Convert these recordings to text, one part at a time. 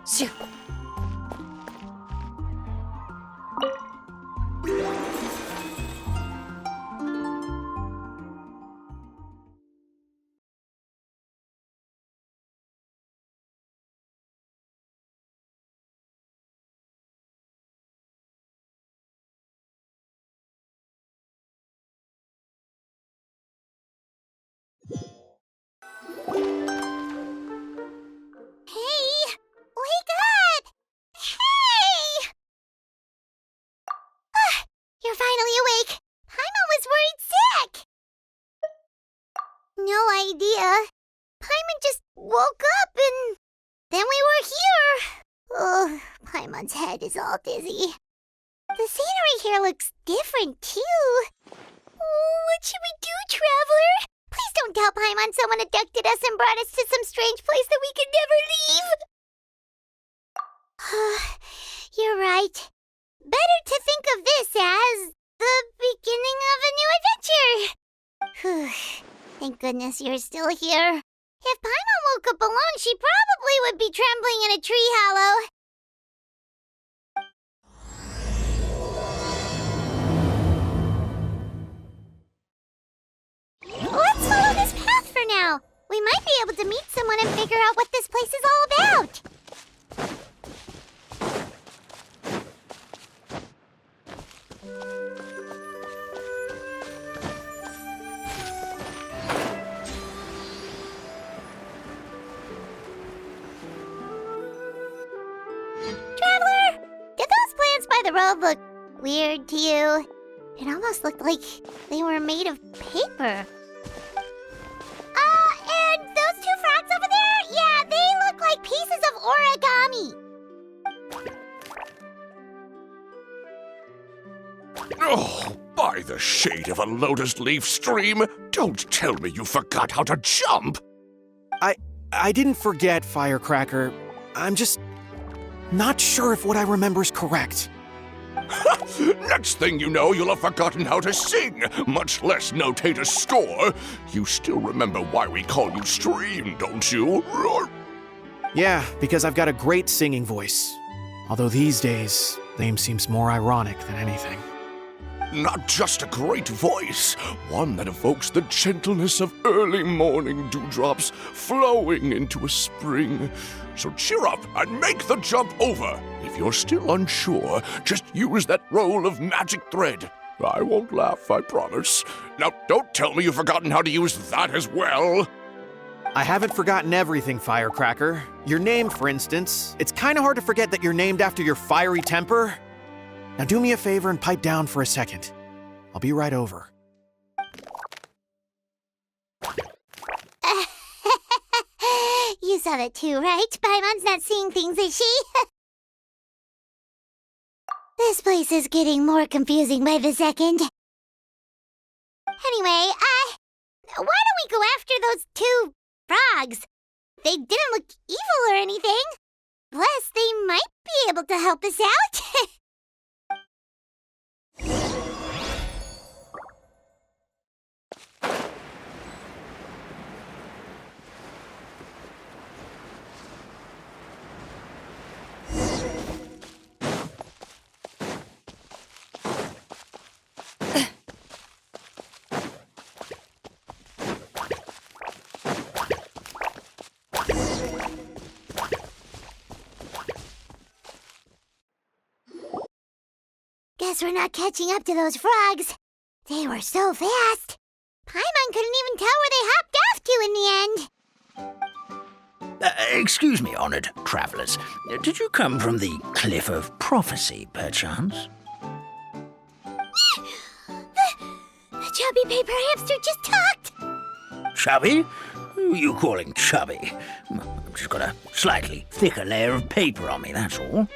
Shoo. You're finally awake. Paimon was worried sick. No idea. Paimon just woke up and then we were here. Oh, Paimon's head is all dizzy. The scenery here looks different too. Oh, what should we do, Traveler? Please don't tell Paimon someone abducted us and brought us to some strange place that we could never leave. You're right. Better to think of this as the beginning of a new adventure. Thank goodness you're still here. If Paimon woke up alone, she probably would be trembling in a tree hollow. Let's follow this path for now. We might be able to meet someone and figure out what this place is all about. Traveler, did those plants by the road look weird to you? It almost looked like they were made of paper. And those two frogs over there? Yeah, they look like pieces of origami. Oh, by the shade of a lotus leaf stream, don't tell me you forgot how to jump! I didn't forget, Firecracker. I'm just not sure if what I remember is correct. Next thing you know, you'll have forgotten how to sing, much less notate a score. You still remember why we call you Stream, don't you? Yeah, because I've got a great singing voice. Although these days, name seems more ironic than anything. Not just a great voice, one that evokes the gentleness of early morning dewdrops flowing into a spring. So cheer up and make the jump over. If you're still unsure, just use that roll of magic thread. I won't laugh, I promise. Now, don't tell me you've forgotten how to use that as well. I haven't forgotten everything, Firecracker. Your name, for instance. It's kind of hard to forget that you're named after your fiery temper. Now do me a favor and pipe down for a second. I'll be right over. You saw that too, right? Paimon's not seeing things, is she? This place is getting more confusing by the second. Anyway, why don't we go after those two frogs? They didn't look evil or anything. Plus, they might be able to help us out. Guess we're not catching up to those frogs. They were so fast. Paimon couldn't even tell where they hopped off to in the end. Excuse me, honored travelers. Did you come from the Cliff of Prophecy, perchance? The chubby paper hamster just talked. Chubby? Who are you calling chubby? I've just got a slightly thicker layer of paper on me, that's all.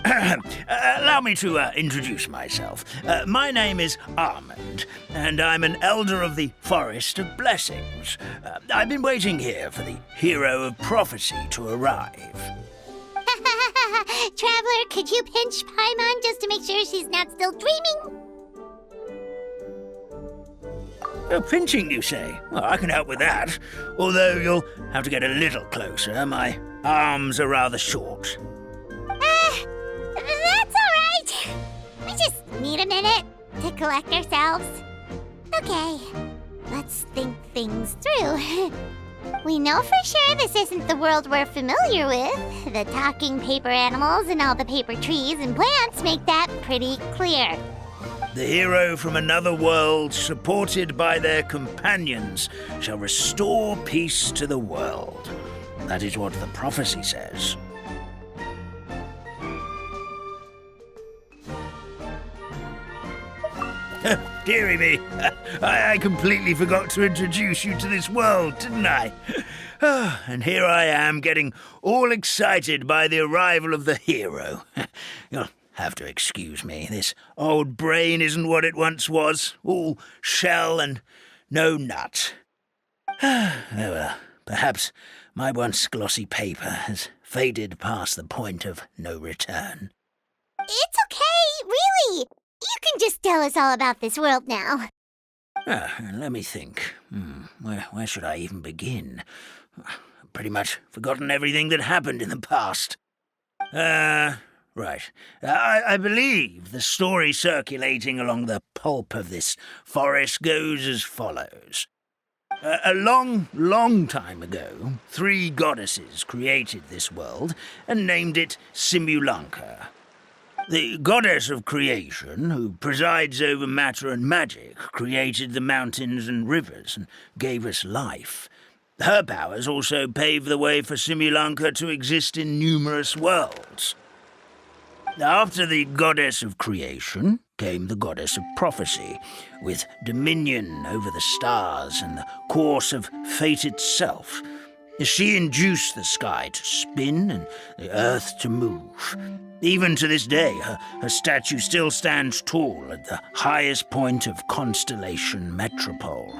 Allow me to introduce myself. My name is Armand, and I'm an elder of the Forest of Blessings. I've been waiting here for the hero of prophecy to arrive. Traveler, could you pinch Paimon just to make sure she's not still dreaming? Pinching, you say? Well, I can help with that. Although you'll have to get a little closer. My arms are rather short. That's all right. We just need a minute to collect ourselves. Okay, let's think things through. We know for sure this isn't the world we're familiar with. The talking paper animals and all the paper trees and plants make that pretty clear. The hero from another world, supported by their companions, shall restore peace to the world. That is what the prophecy says. Dearie me, I completely forgot to introduce you to this world, didn't I? And here I am, getting all excited by the arrival of the hero. You'll have to excuse me. This old brain isn't what it once was, all shell and no nut. Oh well, perhaps my once glossy paper has faded past the point of no return. It's okay, really. You can just tell us all about this world now. Let me think. Where should I even begin? I've pretty much forgotten everything that happened in the past. Right. I believe the story circulating along the pulp of this forest goes as follows. A long, long time ago, 3 goddesses created this world and named it Simulanka. The goddess of creation, who presides over matter and magic, created the mountains and rivers and gave us life. Her powers also paved the way for Simulanka to exist in numerous worlds. After the goddess of creation came the goddess of prophecy, with dominion over the stars and the course of fate itself. She induced the sky to spin and the earth to move. Even to this day, her statue still stands tall at the highest point of constellation Metropole.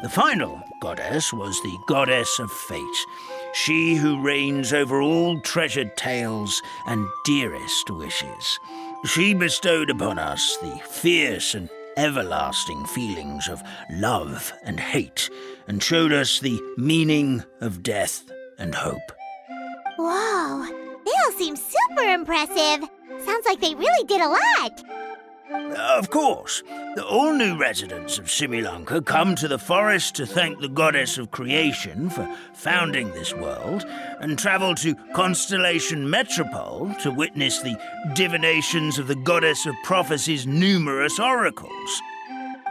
The final goddess was the goddess of fate, she who reigns over all treasured tales and dearest wishes. She bestowed upon us the fierce and everlasting feelings of love and hate, and showed us the meaning of death and hope. Whoa, they all seem super impressive. Sounds like they really did a lot. Of course, all new residents of Simulanka come to the forest to thank the goddess of creation for founding this world, and travel to Constellation Metropole to witness the divinations of the goddess of prophecy's numerous oracles.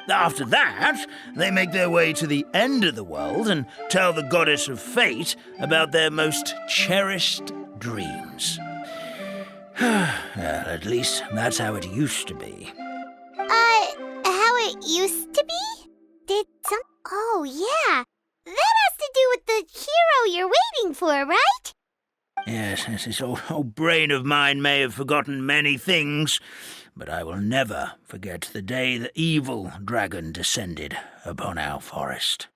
After that, they make their way to the end of the world and tell the goddess of fate about their most cherished dreams. Well, at least that's how it used to be. How it used to be? Oh, yeah. That has to do with the hero you're waiting for, right? Yes, this old brain of mine may have forgotten many things, but I will never forget the day the evil dragon descended upon our forest.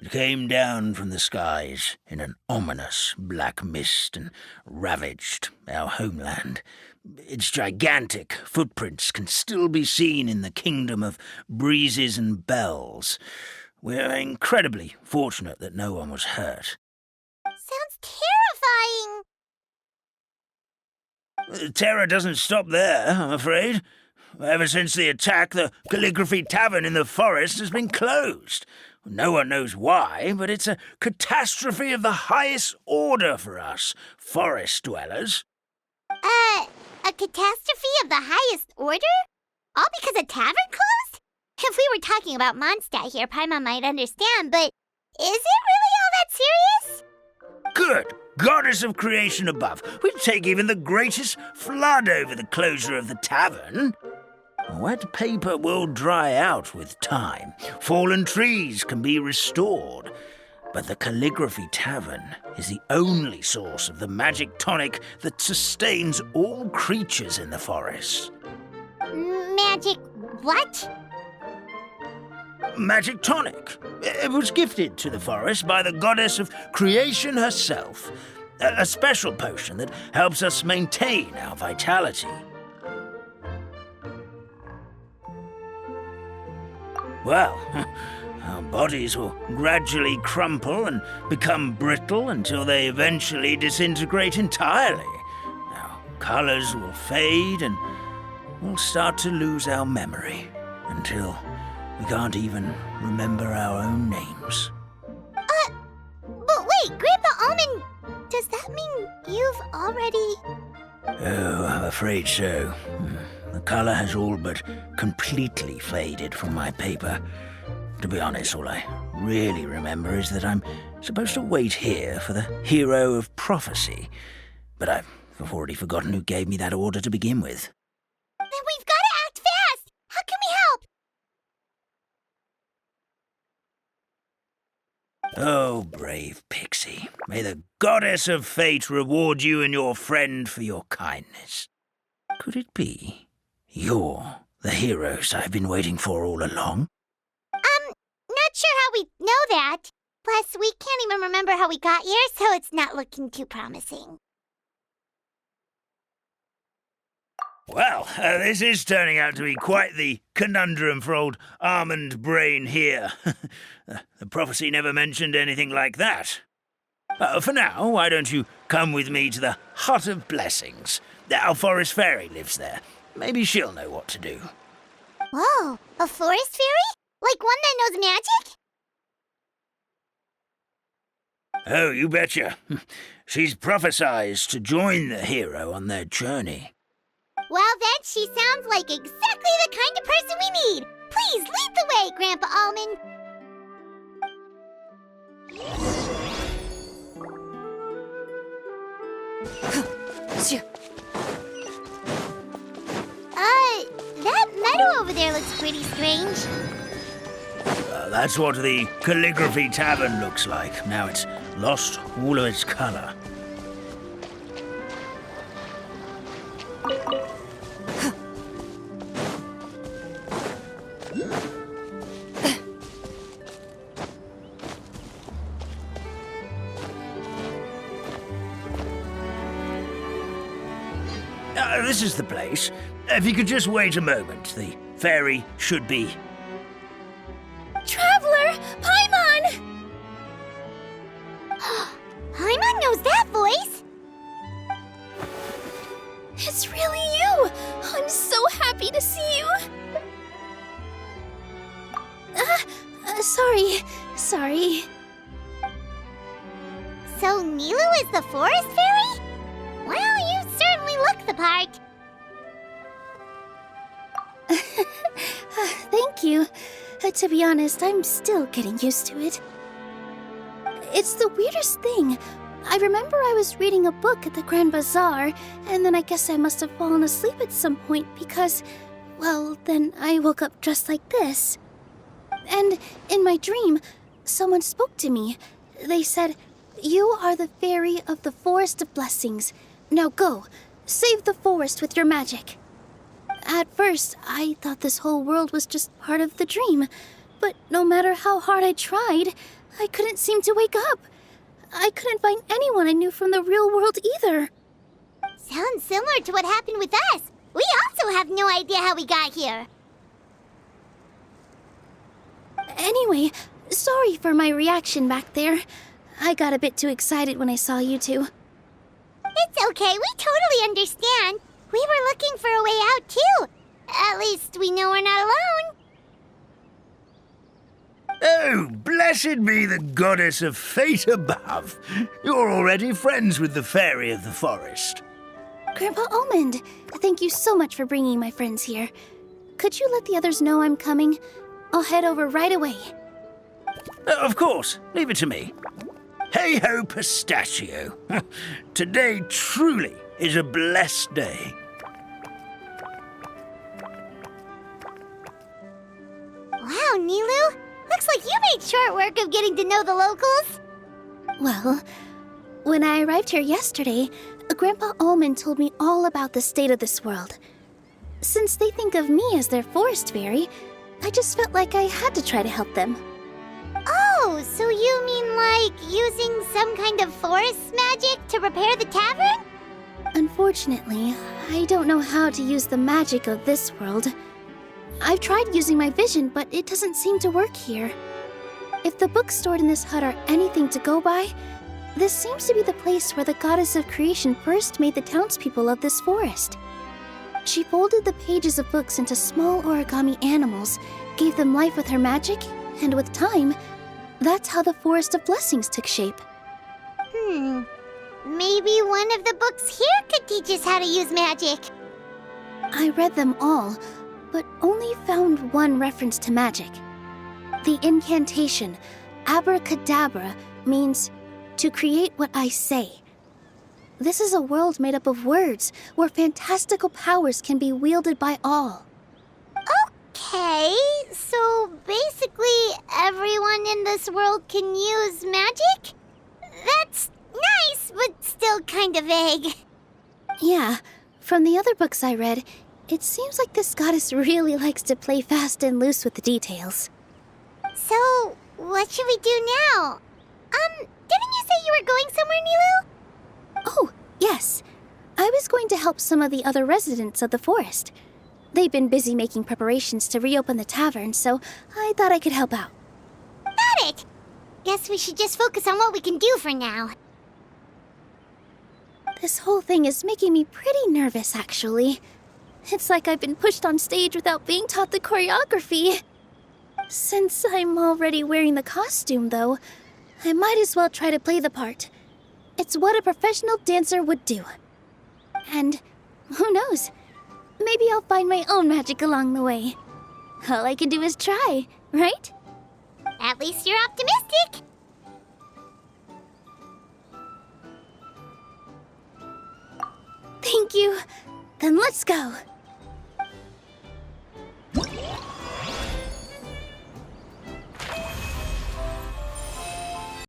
It came down from the skies in an ominous black mist and ravaged our homeland. Its gigantic footprints can still be seen in the kingdom of breezes and bells. We're incredibly fortunate that no one was hurt. Sounds terrifying. Terror doesn't stop there, I'm afraid. Ever since the attack, the Calligraphy Tavern in the forest has been closed. No one knows why, but it's a catastrophe of the highest order for us, forest dwellers. A catastrophe of the highest order? All because a tavern closed? If we were talking about Mondstadt here, Paimon might understand, but is it really all that serious? Good goddess of creation above, we'd take even the greatest flood over the closure of the tavern. Wet paper will dry out with time. Fallen trees can be restored. But the Calligraphy Tavern is the only source of the magic tonic that sustains all creatures in the forest. Magic what? Magic tonic. It was gifted to the forest by the goddess of creation herself. A special potion that helps us maintain our vitality. well, our bodies will gradually crumple and become brittle until they eventually disintegrate entirely. Our colors will fade and we'll start to lose our memory until we can't even remember our own names. But wait, Grandpa Almond, does that mean you've already... Oh, I'm afraid so. The color has all but completely faded from my paper. To be honest, all I really remember is that I'm supposed to wait here for the hero of prophecy. But I've already forgotten who gave me that order to begin with. Then we've got to act fast! How can we help? Oh, brave Pixie, may the goddess of fate reward you and your friend for your kindness. Could it be you're the heroes I've been waiting for all along? Not sure how we know that. Plus, we can't even remember how we got here, so it's not looking too promising. Well, this is turning out to be quite the conundrum for old Almond Brain here. The prophecy never mentioned anything like that. For now, why don't you come with me to the Hut of Blessings? Our forest fairy lives there. Maybe she'll know what to do. Whoa, a forest fairy? Like one that knows magic? Oh, you betcha. She's prophesized to join the hero on their journey. Well, then she sounds like exactly the kind of person we need. Please lead the way, Grandpa Almond. That meadow over there looks pretty strange. That's what the Calligraphy Tavern looks like. Now it's lost all of its color. This is the place. If you could just wait a moment, the fairy should be... Traveler! Paimon! Paimon knows that voice! It's really you! I'm so happy to see you! Sorry. So Nilu is the forest fairy? Well, you certainly look the part. Thank you. To be honest, I'm still getting used to it. It's the weirdest thing. I remember I was reading a book at the Grand Bazaar, and then I guess I must have fallen asleep at some point because, well, then I woke up just like this. And in my dream, someone spoke to me. They said, "You are the fairy of the Forest of Blessings. Now go, save the forest with your magic." At first, I thought this whole world was just part of the dream, but no matter how hard I tried, I couldn't seem to wake up. I couldn't find anyone I knew from the real world either. Sounds similar to what happened with us. We also have no idea how we got here. Anyway, sorry for my reaction back there. I got a bit too excited when I saw you two. It's okay, we totally understand. We were looking for a way out, too. At least we know we're not alone. Oh, blessed be the goddess of fate above. You're already friends with the fairy of the forest. Grandpa Almond, thank you so much for bringing my friends here. Could you let the others know I'm coming? I'll head over right away. Of course, leave it to me. Hey-ho, pistachio. Today truly is a blessed day. Wow, Nilu. Looks like you made short work of getting to know the locals. Well, when I arrived here yesterday, Grandpa Almond told me all about the state of this world. Since they think of me as their forest fairy, I just felt like I had to try to help them. Oh, so you mean like using some kind of forest magic to repair the tavern? Unfortunately, I don't know how to use the magic of this world. I've tried using my vision, but it doesn't seem to work here. If the books stored in this hut are anything to go by, this seems to be the place where the goddess of creation first made the townspeople of this forest. She folded the pages of books into small origami animals, gave them life with her magic, and with time, that's how the Forest of Blessings took shape. Maybe one of the books here could teach us how to use magic. I read them all, but only found one reference to magic. The incantation, abracadabra, means to create what I say. This is a world made up of words, where fantastical powers can be wielded by all. Okay, so basically everyone in this world can use magic? That's nice, but still kind of vague. Yeah, from the other books I read, it seems like this goddess really likes to play fast and loose with the details. So, what should we do now? Didn't you say you were going somewhere, Nilu? Oh, yes. I was going to help some of the other residents of the forest. They've been busy making preparations to reopen the tavern, so I thought I could help out. Got it! Guess we should just focus on what we can do for now. This whole thing is making me pretty nervous, actually. It's like I've been pushed on stage without being taught the choreography. Since I'm already wearing the costume, though, I might as well try to play the part. It's what a professional dancer would do. And who knows? Maybe I'll find my own magic along the way. All I can do is try, right? At least you're optimistic. Thank you. Then let's go.